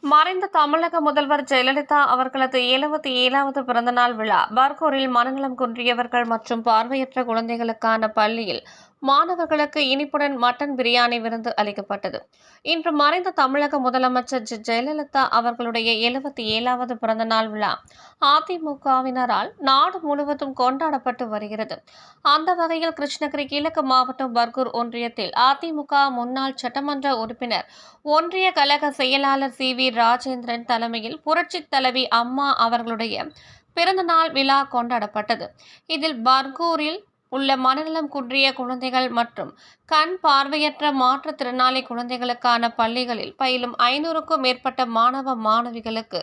மறைந்த தமிழக முதல்வர் ஜெயலலிதா அவர்களது 77வது பிறந்தநாள் விழா பர்கூரில் மனநலம் குன்றியவர்கள் மற்றும் பார்வையற்ற குழந்தைகளுக்கான பள்ளியில் மாணவர்களுக்கு இனிப்புடன் மட்டன் பிரியாணி விருந்து அளிக்கப்பட்டது. இன்று மறைந்த தமிழக முதலமைச்சர் ஜெயலலிதா அவர்களுடைய 77வது பிறந்தநாள் விழா அதிமுகவினரால் நாடு முழுவதும் கொண்டாடப்பட்டு வருகிறது. அந்த வகையில் கிருஷ்ணகிரி கிழக்கு மாவட்டம் பர்கூர் ஒன்றியத்தில் அதிமுக முன்னாள் சட்டமன்ற உறுப்பினர் ஒன்றிய கழக செயலாளர் சி.வி. ராஜேந்திரன் தலைமையில் புரட்சித் தலைவி அம்மா அவர்களுடைய பிறந்தநாள் விழா கொண்டாடப்பட்டது. இதில் பர்கூரில் உள்ள மனநலம் குன்றிய குழந்தைகள் மற்றும் கண் பார்வையற்ற மாற்றுத்திறனாளி குழந்தைகளுக்கான பள்ளிகளில் பயிலும் 500க்கும் மேற்பட்ட மாணவ மாணவிகளுக்கு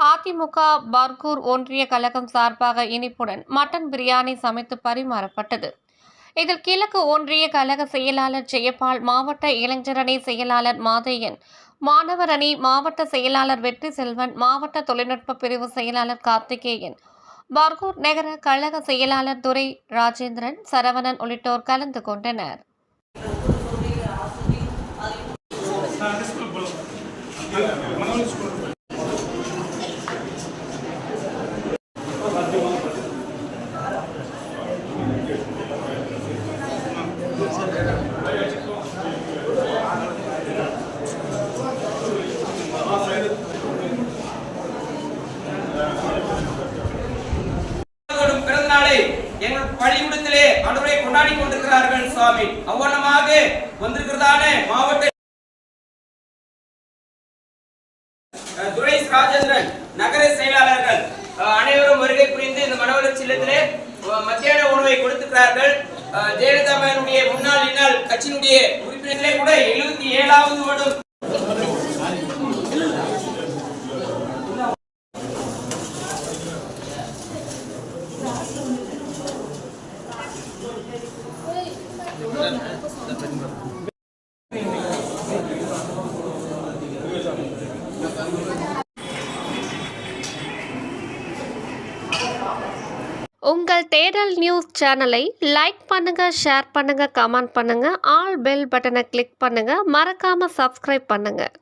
அதிமுக பர்கூர் ஒன்றிய கழகம் சார்பாக இனிப்புடன் மட்டன் பிரியாணி சமைத்து பரிமாறப்பட்டது. இதில் கிழக்கு ஒன்றிய கழக செயலாளர் ஜெயபால், மாவட்ட இளைஞரணி செயலாளர் மாதையன், மாணவர் அணி மாவட்ட செயலாளர் வெற்றி செல்வன், மாவட்ட தொழில்நுட்ப பிரிவு செயலாளர் கார்த்திகேயன், பர்கூர் நகர கழக செயலாளர் துரை ராஜேந்திரன், சரவணன் உள்ளிட்டோர் கலந்து கொண்டனர். எங்கள் பள்ளிக்கூடத்திலே அன்றைய கொண்டாடி கொண்டிருக்கிறார்கள் சுவாமி. அவ்வளமாக வந்திருக்கிறதான மாவட்ட துரை ராஜேந்திரன் நகர செயலாளர்கள் அனைவரும் வருகை புரிந்து இந்த மனவளர்ச்சி இல்லத்திலே மத்தியான உணவை கொடுத்திருக்கிறார்கள். ஜெயலலிதா முன்னாள் இந்நாள் கட்சியினுடைய உறுப்பினர்களே கூட 77வது வருடம் உங்கள் தேடல் நியூஸ் சேனலை லைக் பண்ணுங்க, ஷேர் பண்ணுங்க, கமெண்ட் பண்ணுங்க, ஆல் பெல் பட்டனை கிளிக் பண்ணுங்க, மறக்காம சப்ஸ்கிரைப் பண்ணுங்க.